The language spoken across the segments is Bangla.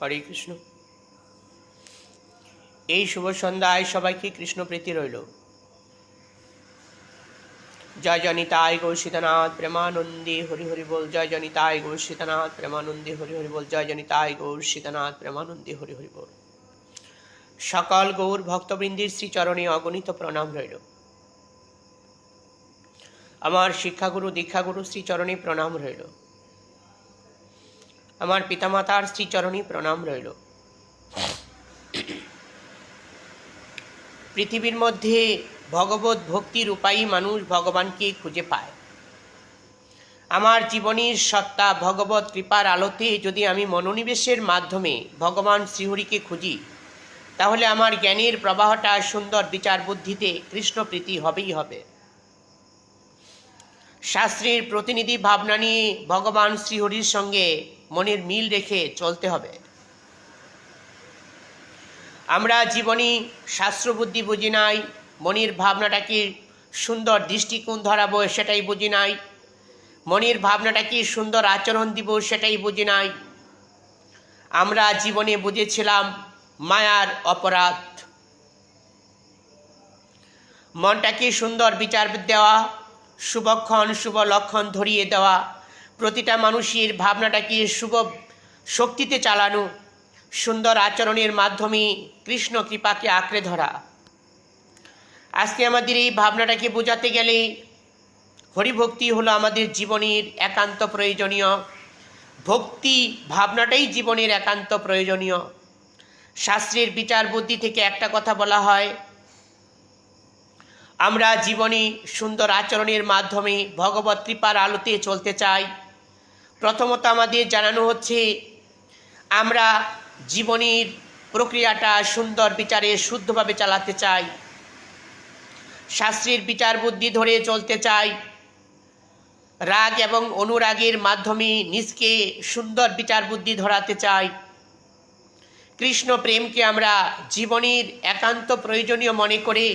হরে কৃষ্ণ। এই শুভ সন্ধ্যায় সবাইকে কৃষ্ণ প্রীতি রইল। জয় জয় নিতাই গৌর সীতানাথ প্রেমানন্দে হরি হরি বল। জয় জয় নিতাই গৌর সীতানাথ প্রেমানন্দে হরি হরি বল। জয় জয় নিতাই গৌর সীতানাথ প্রেমানন্দে হরি হরি বল। সকল গৌর ভক্তবৃন্দের শ্রীচরণে অগণিত প্রণাম রইল। আমার শিক্ষাগুরু দীক্ষাগুরু শ্রীচরণে প্রণাম রইল। আমার পিতামাতার শ্রীচরণে প্রণাম রইল। পৃথিবীর মধ্যে ভগবত ভক্তির উপায়ী মানুষ ভগবানকে খুঁজে পায়। আমার জীবনের সত্তা ভগবত কৃপার আলোতে যদি আমি মনোনিবেশের মাধ্যমে ভগবান শ্রীহরিকে খুঁজি, তাহলে আমার জ্ঞানের প্রবাহটা সুন্দর বিচার বুদ্ধিতে কৃষ্ণ প্রীতি হবেই হবে। শাস্ত্রের প্রতিনিধি ভাবনা নিয়ে ভগবান শ্রীহরির সঙ্গে মনের মিল রেখে চলতে হবে। আমরা জীবনী শাস্ত্রবুদ্ধি বুঝি নাই, মনের ভাবনাটাকে সুন্দর দৃষ্টিকোণ ধরাবো সেটাই বুঝি নাই, মনের ভাবনাটাকে সুন্দর আচরণ দিব সেটাই বুঝি নাই। আমরা জীবনে বুঝেছিলাম মায়ার অপরাধ। মনটাকে সুন্দর বিচার দেওয়া, শুভক্ষণ শুভ লক্ষণ ধরিয়ে দেওয়া, প্রতিটা মানুষের ভাবনাটাকে শুভ শক্তিতে চালানো, সুন্দর আচরণের মাধ্যমে কৃষ্ণ কৃপাকে আঁকড়ে ধরা। আজকে আমাদের এই ভাবনাটাকে বোঝাতে গেলে হরিভক্তি হলো আমাদের জীবনের একান্ত প্রয়োজনীয়। ভক্তি ভাবনাটাই জীবনের একান্ত প্রয়োজনীয়। শাস্ত্রের বিচার বুদ্ধি থেকে একটা কথা বলা হয়, আমরা জীবনে সুন্দর আচরণের মাধ্যমে ভগবত কৃপার আলোতে চলতে চাই। প্রথমত আমাদের জানানো হচ্ছে আমরা জীবনের প্রক্রিয়াটা সুন্দর বিচারে শুদ্ধভাবে চালাতে চাই, শাস্ত্রের বিচার বুদ্ধি ধরে চলতে চাই, রাগ এবং অনুরাগের মাধ্যমে নিজকে সুন্দর বিচার বুদ্ধি ধরাতে চাই। কৃষ্ণ প্রেমকে আমরা জীবনের একান্ত প্রয়োজনীয় মনে করে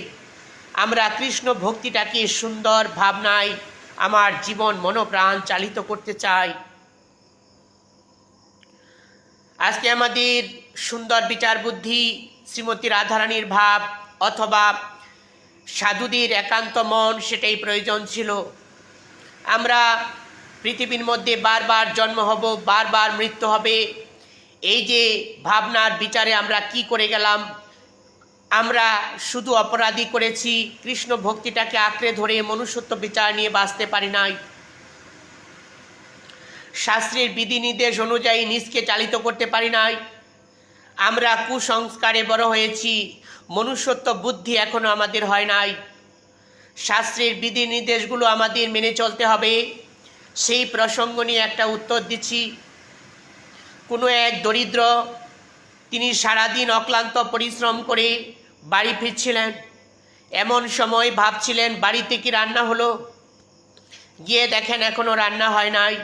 আমরা কৃষ্ণ ভক্তিটাকে সুন্দর ভাবনায় আমার জীবন মনোপ্রাণ চালিত করতে চাই। আজকে আমাদের সুন্দর বিচার বুদ্ধি শ্রীমতী রাধারানীর ভাব অথবা সাধুদের একান্ত মন, সেটাই প্রয়োজন ছিল। আমরা পৃথিবীর মধ্যে বারবার জন্ম হব, বারবার মৃত্যু হবে, এই যে ভাবনার বিচারে আমরা কি করে গেলাম। আমরা শুধু অপরাধী করেছি, কৃষ্ণ ভক্তিটাকে আঁকড়ে ধরে মনুষ্যত্ব বিচার নিয়ে বাঁচতে পারি নাই। শাস্ত্রের বিধিনির্দেশ অনুযায়ী নিজকে চালিত করতে পারি নাই। আমরা কুসংস্কারে বড় হয়েছি, মনুষ্যত্ব বুদ্ধি এখনো আমাদের হয় নাই। শাস্ত্রের বিধিনির্দেশগুলো আমাদের মেনে চলতে হবে। সেই প্রসঙ্গ নিয়ে একটা উত্তর দিচ্ছি। কোনো এক দরিদ্র, তিনি সারাদিন অক্লান্ত পরিশ্রম করে বাড়ি ফিরছিলেন। এমন সময় ভাবছিলেন বাড়িতে কি রান্না হলো, গিয়ে দেখেন এখনো রান্না হয় নাই।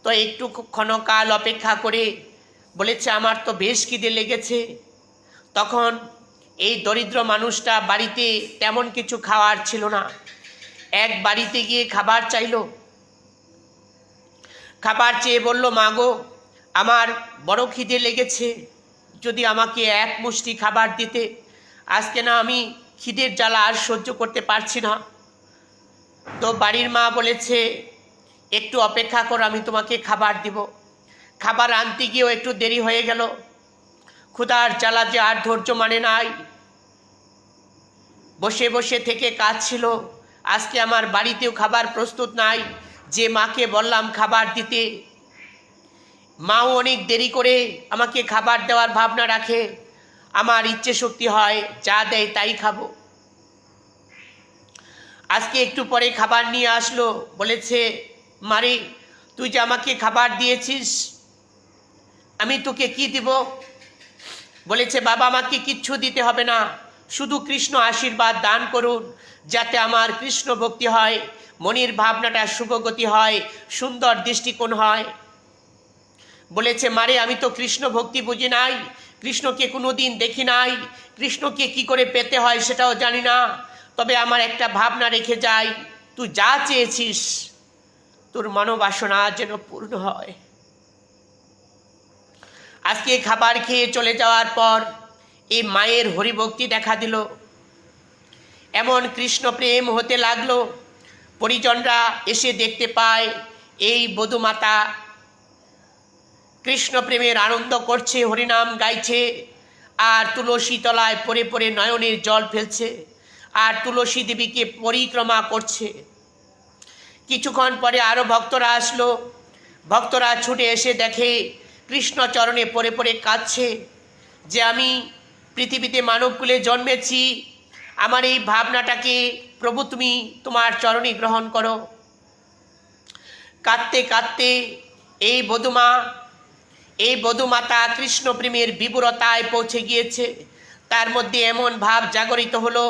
তো একটু ক্ষণকাল অপেক্ষা করে বলেছে আমার তো বেশ খিদে লেগেছে। তখন এই দরিদ্র মানুষটা বাড়িতে তেমন কিছু খাওয়ার ছিল না, এক বাড়িতে গিয়ে খাবার চাইল। খাবার চেয়ে বলল, মা গো, আমার বড় খিদে লেগেছে, যদি আমাকে এক মুষ্টি খাবার দিতে, আজকে না আমি খিদের জ্বালা আর সহ্য করতে পারছি না। তো বাড়ির মা বলেছে, একটু অপেক্ষা করো, আমি তোমাকে খাবার দিব। খাবার আনতে গিয়েও একটু দেরি হয়ে গেল। ক্ষুধার জ্বালা যে আর ধৈর্য মানে নাই, বসে বসে থেকে কাজ ছিল। আজকে আমার বাড়িতেও খাবার প্রস্তুত নাই, যে মাকে বললাম খাবার দিতে, মাও অনেক দেরি করে আমাকে খাবার দেওয়ার ভাবনা রাখে। আমার ইচ্ছে শক্তি হয় যা দেয় তাই খাবো। আজকে একটু পরে খাবার নিয়ে আসলো, বলেছে, মারে তুই যে আমাকে খাবার দিয়েছিস, আমি তোকে কি দিব? বলেছে, বাবা আমাকে কিচ্ছু দিতে হবে না, শুধু কৃষ্ণ আশীর্বাদ দান করুন, যাতে আমার কৃষ্ণ ভক্তি হয়, মনের ভাবনাটা শুভগতি হয়, সুন্দর দৃষ্টিকোণ হয়। বলেছে, মারে আমি তো কৃষ্ণ ভক্তি বুঝি নাই, কৃষ্ণকে কোনোদিন দেখি নাই, কৃষ্ণকে কি করে পেতে হয় সেটাও জানি না। তবে আমার একটা ভাবনা রেখে যাই, তুই যা চেয়েছিস তোর মনোবাসনা যেন পূর্ণ হয়। আজকে খাবার খেয়ে চলে যাওয়ার পর এই মায়ের হরিভক্তি দেখা দিল, এমন কৃষ্ণ প্রেম হতে লাগলো। পরিজনরা এসে দেখতে পায় এই বধূমাতা কৃষ্ণ প্রেমের আনন্দ করছে, হরিনাম গাইছে, আর তুলসী তলায় পড়ে পড়ে নয়নের জল ফেলছে, আর তুলসী দেবীকে পরিক্রমা করছে। কিছুক্ষণ পরে আরও ভক্তরা আসলো। ভক্তরা ছুটে এসে দেখে কৃষ্ণ চরণে পড়ে পড়ে কাঁদছে যে আমি পৃথিবীতে মানবকুলে জন্মেছি, আমার এই ভাবনাটাকে প্রভু তুমি তোমার চরণে গ্রহণ করো। কাঁদতে কাঁদতে এই বধূমাতা কৃষ্ণ প্রেমের বিবুরতায় পৌঁছে গিয়েছে। তার মধ্যে এমন ভাব জাগরিত হলো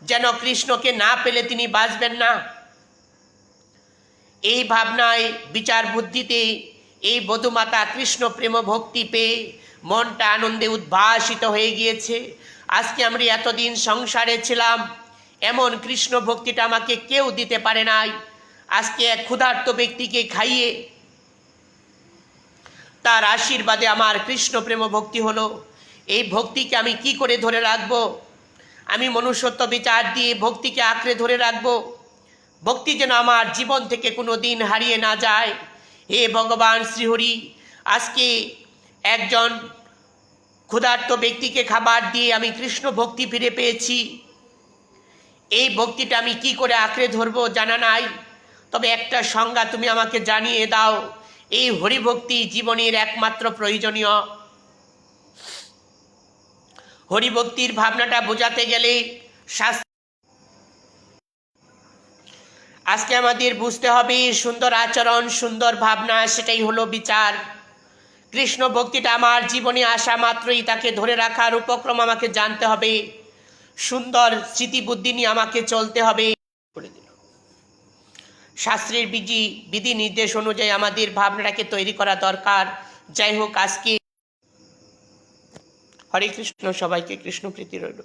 যেন কৃষ্ণকে না পেলে তিনি বাঁচবেন না। এই ভাবনায় বিচার বুদ্ধিতে এই বধূমাতা কৃষ্ণ প্রেম ভক্তি পেয়ে মনটা আনন্দে উদ্ভাসিত হয়ে গিয়েছে। আজকে আমরা এতদিন সংসারে ছিলাম, এমন কৃষ্ণ ভক্তিটা আমাকে কেউ দিতে পারে নাই। আজকে এক ক্ষুধার্ত ব্যক্তিকে খাইয়ে তার আশীর্বাদে আমার কৃষ্ণ প্রেম ভক্তি হলো। এই ভক্তিকে আমি কি করে ধরে রাখবো? আমি মনুষ্যত্ব বিচার দিয়ে ভক্তিকে আঁকড়ে ধরে রাখবো। ভক্তি যেন আমার জীবন থেকে কোনো দিন হারিয়ে না যায়। হে ভগবান শ্রীহরি, আজকে একজন ক্ষুধার্ত ব্যক্তিকে খাবার দিয়ে আমি কৃষ্ণ ভক্তি ফিরে পেয়েছি। এই ভক্তিটা আমি কি করে আঁকড়ে ধরবো জানা নাই, তবে একটা সংজ্ঞা তুমি আমাকে জানিয়ে দাও। এই হরিভক্তি জীবনের একমাত্র প্রয়োজনীয়। হরিভক্তির ভাবনাটা বোঝাতে গেলে আজকে আমাদের বুঝতে হবে সুন্দর আচরণ, সুন্দর ভাবনা, সেটাই হলো বিচার। কৃষ্ণ ভক্তিটা আমার জীবনে আসা মাত্রই তাকে ধরে রাখার উপক্রম আমাকে জানতে হবে, সুন্দর স্মৃতি বুদ্ধি নিয়ে আমাকে চলতে হবে। শাস্ত্রের বিধি নির্দেশ অনুযায়ী আমাদের ভাবনাটাকে তৈরি করা দরকার। যাই হোক, আজকে হরে কৃষ্ণ, সবাইকে কৃষ্ণ প্রীতি রইল।